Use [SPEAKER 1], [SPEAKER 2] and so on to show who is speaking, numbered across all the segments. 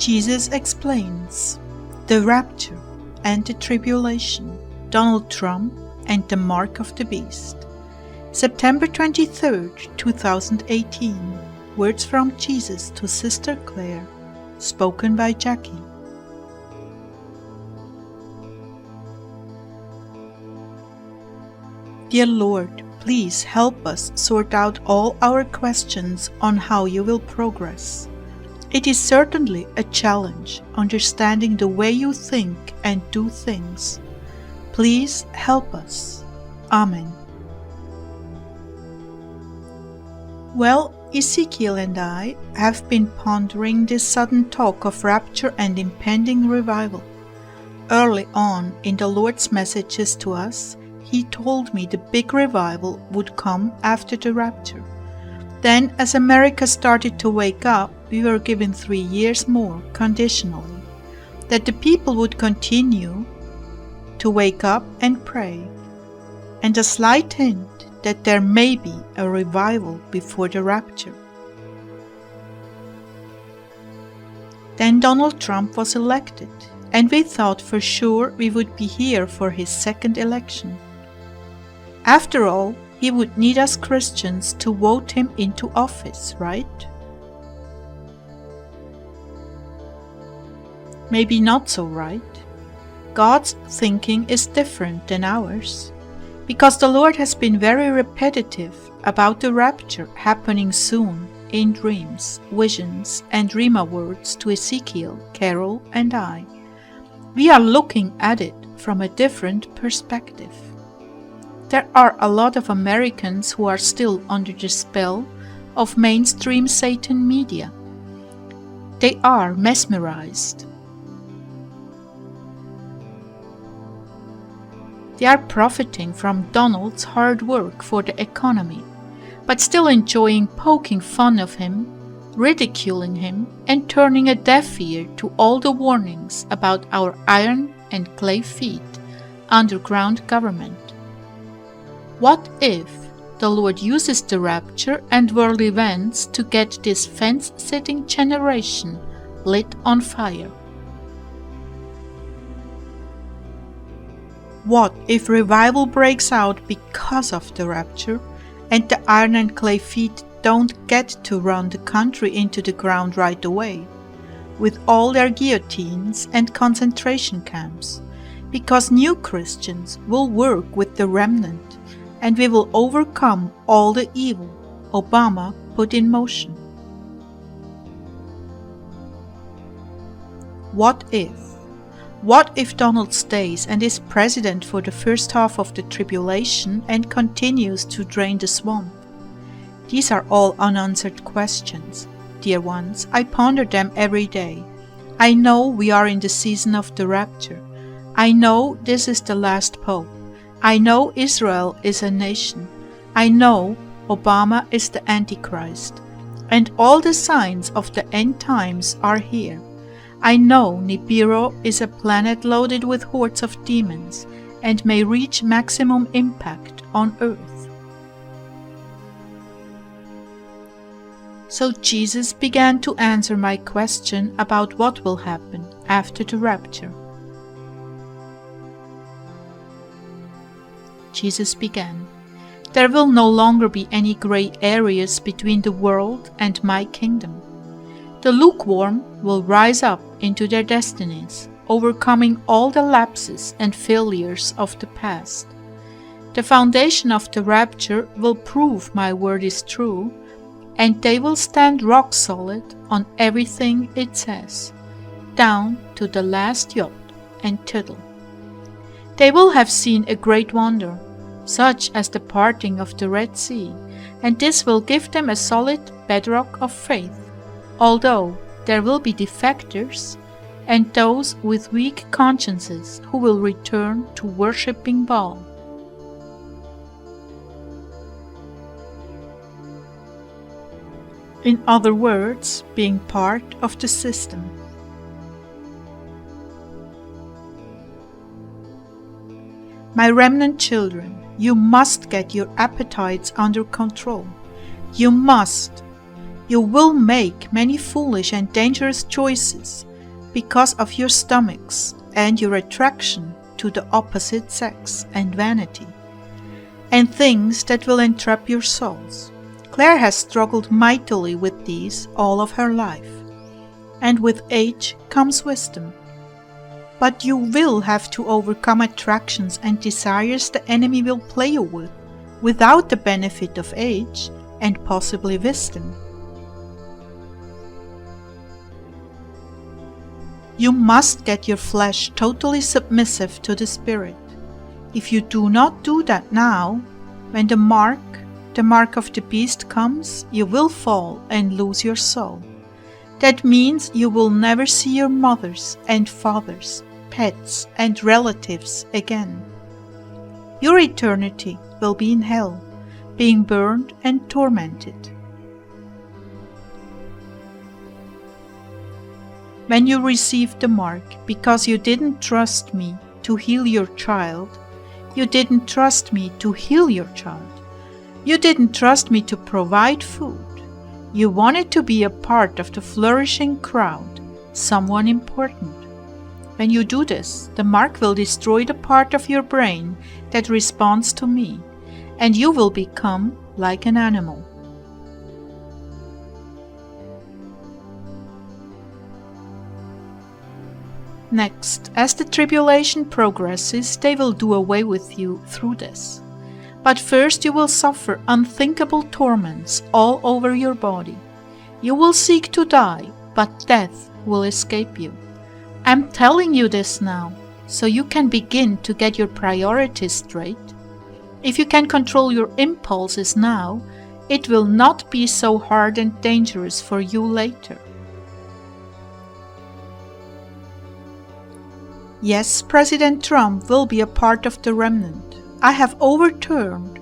[SPEAKER 1] Jesus explains the Rapture and the Tribulation, Donald Trump and the Mark of the Beast. September 23, 2018. Words from Jesus to Sister Clare, spoken by Jackie. Dear Lord, please help us sort out all our questions on how you will progress. It is certainly a challenge understanding the way you think and do things. Please help us. Amen. Well, Ezekiel and I have been pondering this sudden talk of rapture and impending revival. Early on in the Lord's messages to us, He told me the big revival would come after the rapture. Then, as America started to wake up, we were given 3 years more, conditionally, that the people would continue to wake up and pray, and a slight hint that there may be a revival before the rapture. Then Donald Trump was elected, and we thought for sure we would be here for his second election. After all, he would need us Christians to vote him into office, right? Maybe not so, right? God's thinking is different than ours, because the Lord has been very repetitive about the rapture happening soon in dreams, visions, and Rhema words to Ezekiel, Carol, and I. We are looking at it from a different perspective. There are a lot of Americans who are still under the spell of mainstream Satan media. They are mesmerized. They are profiting from Donald's hard work for the economy, but still enjoying poking fun of him, ridiculing him, and turning a deaf ear to all the warnings about our iron and clay feet underground government. What if the Lord uses the rapture and world events to get this fence-sitting generation lit on fire? What if revival breaks out because of the rapture, and the iron and clay feet don't get to run the country into the ground right away, with all their guillotines and concentration camps, because new Christians will work with the remnant, and we will overcome all the evil Obama put in motion? What if Donald stays and is president for the first half of the tribulation and continues to drain the swamp? These are all unanswered questions, dear ones. I ponder them every day. I know we are in the season of the rapture. I know this is the last pope. I know Israel is a nation. I know Obama is the Antichrist. And all the signs of the end times are here. I know Nibiru is a planet loaded with hordes of demons and may reach maximum impact on Earth. So Jesus began to answer my question about what will happen after the rapture. Jesus began, "There will no longer be any gray areas between the world and my kingdom. The lukewarm will rise up into their destinies, overcoming all the lapses and failures of the past. The foundation of the rapture will prove my word is true, and they will stand rock solid on everything it says, down to the last jot and tittle. They will have seen a great wonder, such as the parting of the Red Sea, and this will give them a solid bedrock of faith, although there will be defectors and those with weak consciences who will return to worshipping Baal. In other words, being part of the system. My remnant children, you must get your appetites under control. You must. You will make many foolish and dangerous choices, because of your stomachs and your attraction to the opposite sex and vanity, and things that will entrap your souls. Clare has struggled mightily with these all of her life, and with age comes wisdom. But you will have to overcome attractions and desires the enemy will play you with, without the benefit of age and possibly wisdom. You must get your flesh totally submissive to the Spirit. If you do not do that now, when the mark of the beast comes, you will fall and lose your soul. That means you will never see your mothers and fathers, pets and relatives again. Your eternity will be in hell, being burned and tormented. When you received the mark because you didn't trust me to heal your child, you didn't trust me to heal your child. You didn't trust me to provide food. You wanted to be a part of the flourishing crowd, someone important. When you do this, the mark will destroy the part of your brain that responds to me, and you will become like an animal. Next, as the tribulation progresses, they will do away with you through this. But first you will suffer unthinkable torments all over your body. You will seek to die, but death will escape you. I'm telling you this now, so you can begin to get your priorities straight. If you can control your impulses now, it will not be so hard and dangerous for you later. Yes, President Trump will be a part of the remnant. I have overturned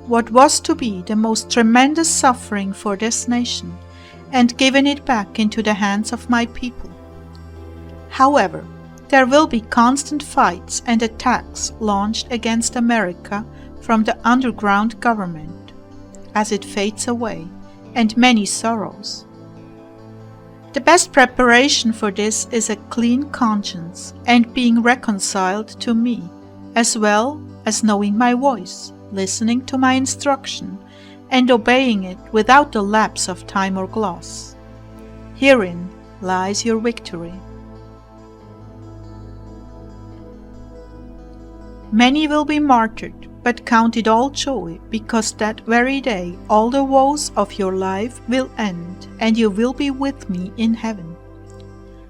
[SPEAKER 1] what was to be the most tremendous suffering for this nation and given it back into the hands of my people. However, there will be constant fights and attacks launched against America from the underground government as it fades away, and many sorrows. The best preparation for this is a clean conscience and being reconciled to me, as well as knowing my voice, listening to my instruction, and obeying it without the lapse of time or gloss. Herein lies your victory. Many will be martyred, but count it all joy, because that very day all the woes of your life will end, and you will be with me in heaven.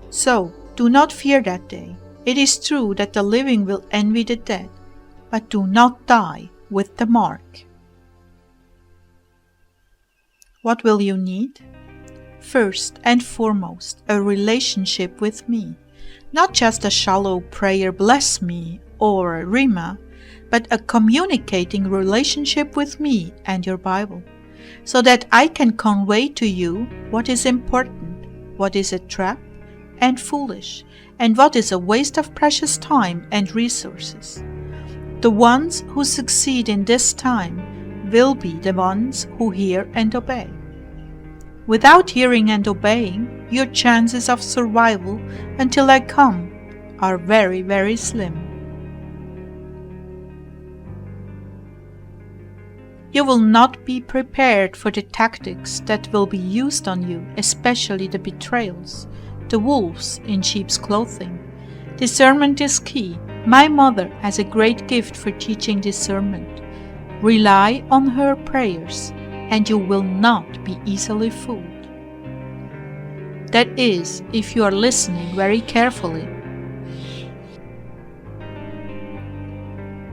[SPEAKER 1] So, do not fear that day. It is true that the living will envy the dead, but do not die with the mark. What will you need? First and foremost, a relationship with me. Not just a shallow prayer, bless me, or a rhema, but a communicating relationship with me and your Bible, so that I can convey to you what is important, what is a trap and foolish, and what is a waste of precious time and resources. The ones who succeed in this time will be the ones who hear and obey. Without hearing and obeying, your chances of survival until I come are very, very slim. You will not be prepared for the tactics that will be used on you, especially the betrayals, the wolves in sheep's clothing. Discernment is key. My mother has a great gift for teaching discernment. Rely on her prayers, and you will not be easily fooled. That is, if you are listening very carefully.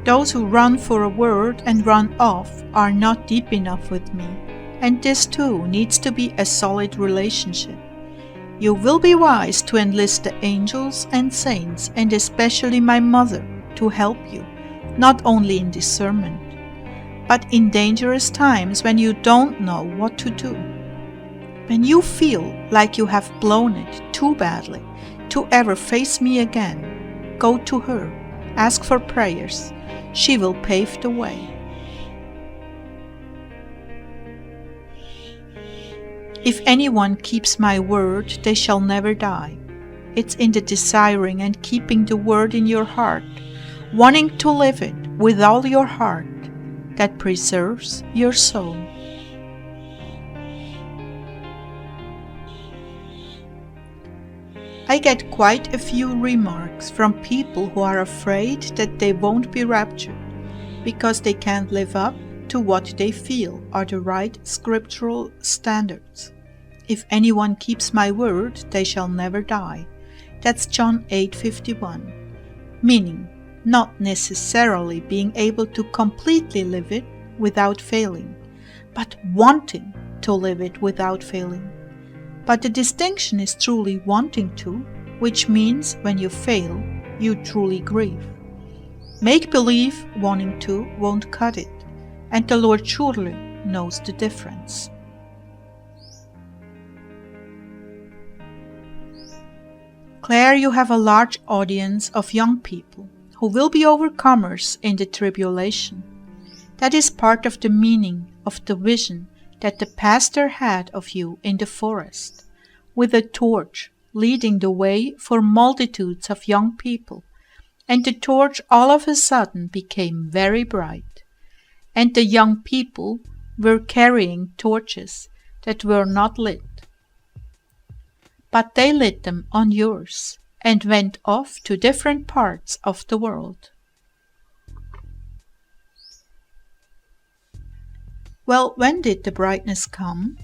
[SPEAKER 1] Those who run for a word and run off are not deep enough with me, and this too needs to be a solid relationship. You will be wise to enlist the angels and saints, and especially my mother, to help you, not only in discernment, but in dangerous times when you don't know what to do. When you feel like you have blown it too badly to ever face me again, go to her, ask for prayers. She will pave the way. If anyone keeps my word, they shall never die. It's in the desiring and keeping the word in your heart, wanting to live it with all your heart, that preserves your soul. I get quite a few remarks from people who are afraid that they won't be raptured because they can't live up to what they feel are the right scriptural standards. If anyone keeps my word, they shall never die. That's John 8:51, meaning not necessarily being able to completely live it without failing, but wanting to live it without failing. But the distinction is truly wanting to, which means when you fail, you truly grieve. Make-believe wanting to won't cut it, and the Lord surely knows the difference. Clare, you have a large audience of young people who will be overcomers in the tribulation. That is part of the meaning of the vision that the pastor had of you in the forest, with a torch leading the way for multitudes of young people. And the torch all of a sudden became very bright. And the young people were carrying torches that were not lit. But they lit them on yours and went off to different parts of the world. Well, when did the brightness come?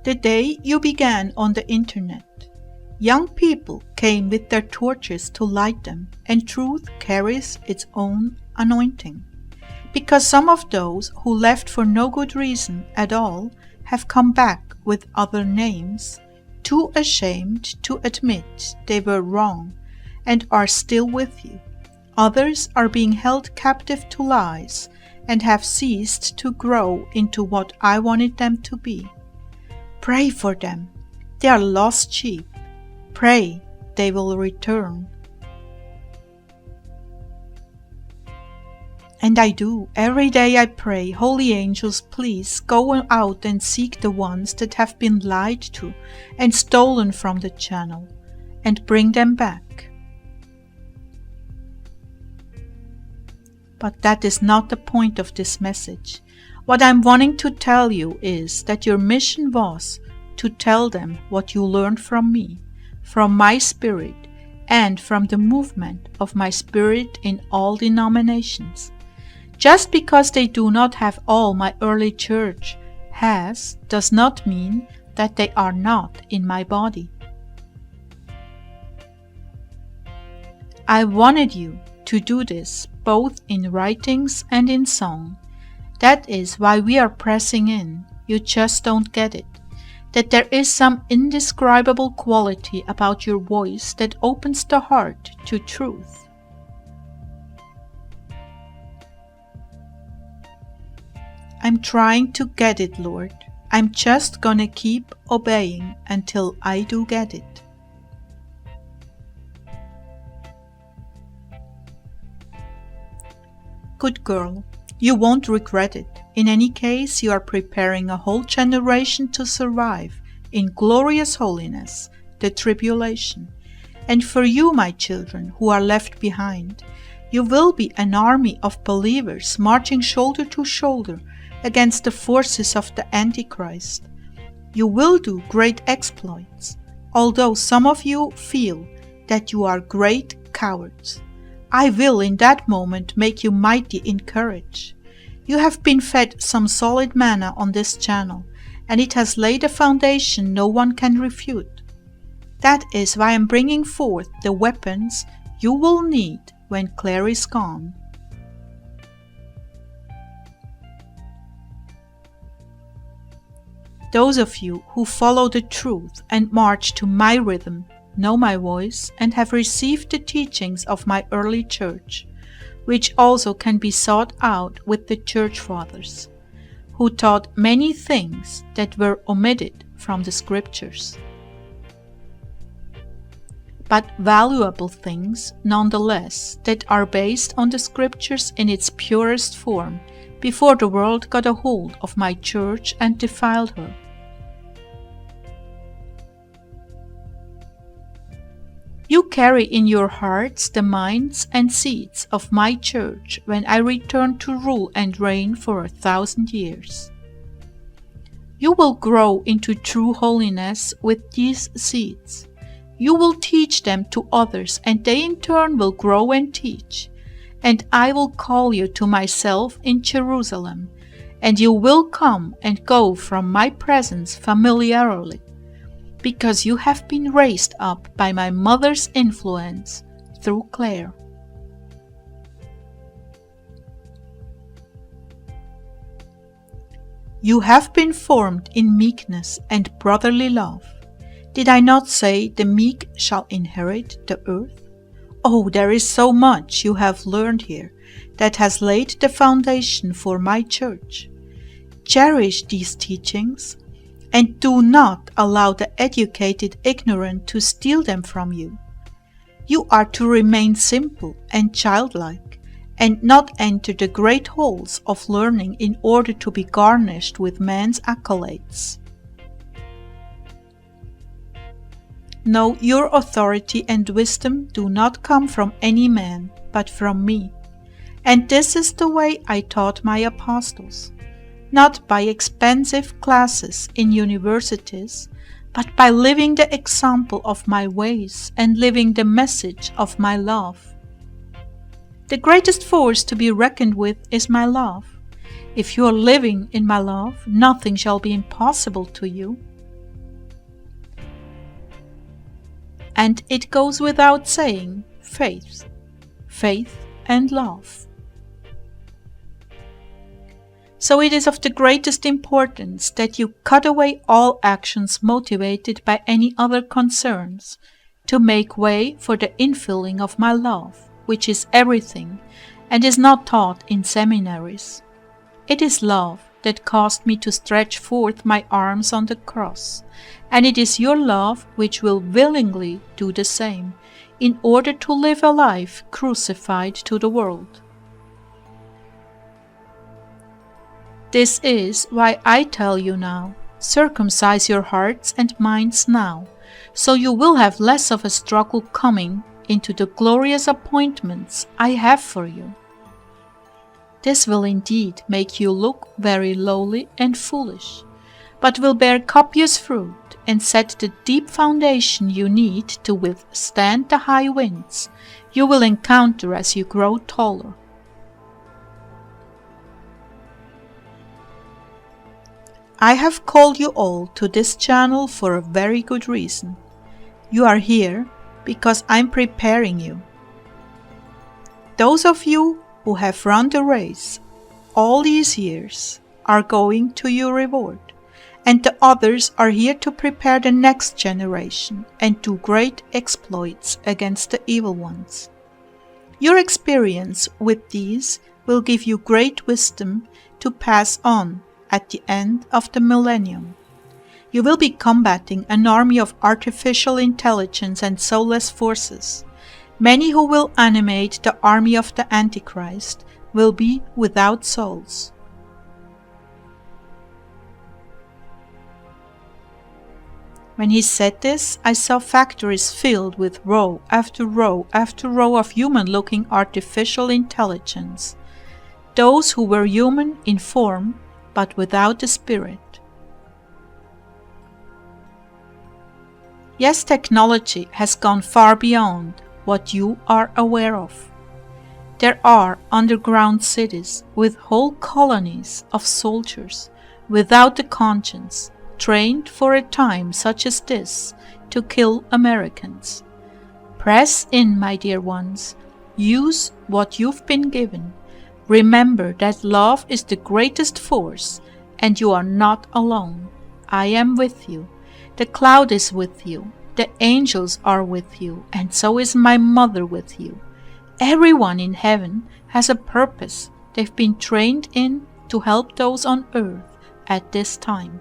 [SPEAKER 1] The day you began on the internet. Young people came with their torches to light them, and truth carries its own anointing. Because some of those who left for no good reason at all have come back with other names, too ashamed to admit they were wrong, and are still with you. Others are being held captive to lies and have ceased to grow into what I wanted them to be. Pray for them. They are lost sheep. Pray they will return. And I do. Every day I pray, Holy angels, please go out and seek the ones that have been lied to and stolen from the channel, and bring them back. But that is not the point of this message. What I'm wanting to tell you is that your mission was to tell them what you learned from me, from my spirit, and from the movement of my spirit in all denominations. Just because they do not have all my early church has, does not mean that they are not in my body. I wanted you to do this both in writings and in song. That is why we are pressing in. You just don't get it. That there is some indescribable quality about your voice that opens the heart to truth. I'm trying to get it, Lord. I'm just gonna keep obeying until I do get it. Good girl, you won't regret it. In any case, you are preparing a whole generation to survive in glorious holiness, the tribulation. And for you, my children, who are left behind, you will be an army of believers marching shoulder to shoulder against the forces of the Antichrist. You will do great exploits, although some of you feel that you are great cowards. I will in that moment make you mighty in courage. You have been fed some solid manna on this channel, and it has laid a foundation no one can refute. That is why I am bringing forth the weapons you will need when Clare is gone. Those of you who follow the truth and march to my rhythm know my voice and have received the teachings of my early church, which also can be sought out with the church fathers, who taught many things that were omitted from the scriptures. But valuable things nonetheless that are based on the scriptures in its purest form, before the world got a hold of my church and defiled her. You carry in your hearts the minds and seeds of my church when I return to rule and reign for 1,000 years. You will grow into true holiness with these seeds. You will teach them to others, and they in turn will grow and teach. And I will call you to myself in Jerusalem, and you will come and go from my presence familiarly, because you have been raised up by my mother's influence through Clare. You have been formed in meekness and brotherly love. Did I not say the meek shall inherit the earth? Oh, there is so much you have learned here that has laid the foundation for my church. Cherish these teachings, and do not allow the educated ignorant to steal them from you. You are to remain simple and childlike, and not enter the great halls of learning in order to be garnished with man's accolades. No, your authority and wisdom do not come from any man, but from me. And this is the way I taught my apostles, not by expensive classes in universities, but by living the example of my ways and living the message of my love. The greatest force to be reckoned with is my love. If you are living in my love, nothing shall be impossible to you. And it goes without saying, faith and love. So it is of the greatest importance that you cut away all actions motivated by any other concerns, to make way for the infilling of my love, which is everything, and is not taught in seminaries. It is love that caused me to stretch forth my arms on the cross, and it is your love which will willingly do the same, in order to live a life crucified to the world. This is why I tell you now, circumcise your hearts and minds now, so you will have less of a struggle coming into the glorious appointments I have for you. This will indeed make you look very lowly and foolish, but will bear copious fruit and set the deep foundation you need to withstand the high winds you will encounter as you grow taller. I have called you all to this channel for a very good reason. You are here because I'm preparing you. Those of you who have run the race all these years are going to your reward, and the others are here to prepare the next generation and do great exploits against the evil ones. Your experience with these will give you great wisdom to pass on at the end of the millennium. You will be combating an army of artificial intelligence and soulless forces. Many who will animate the army of the Antichrist will be without souls. When he said this, I saw factories filled with row after row after row of human-looking artificial intelligence, those who were human in form but without the spirit. Yes, technology has gone far beyond what you are aware of. There are underground cities with whole colonies of soldiers without the conscience, trained for a time such as this to kill Americans. Press in, my dear ones. Use what you've been given. Remember that love is the greatest force, and you are not alone. I am with you. The cloud is with you. The angels are with you, and so is my mother with you. Everyone in heaven has a purpose they've been trained in to help those on earth at this time.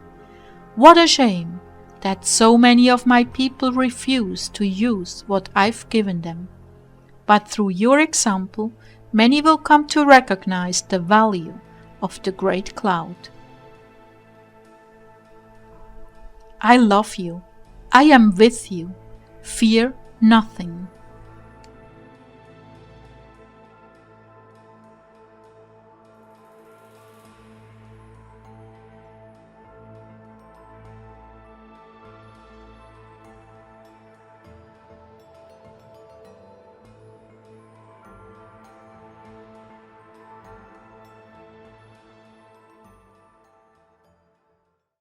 [SPEAKER 1] What a shame that so many of my people refuse to use what I've given them. But through your example, many will come to recognize the value of the great cloud. I love you. I am with you. Fear nothing.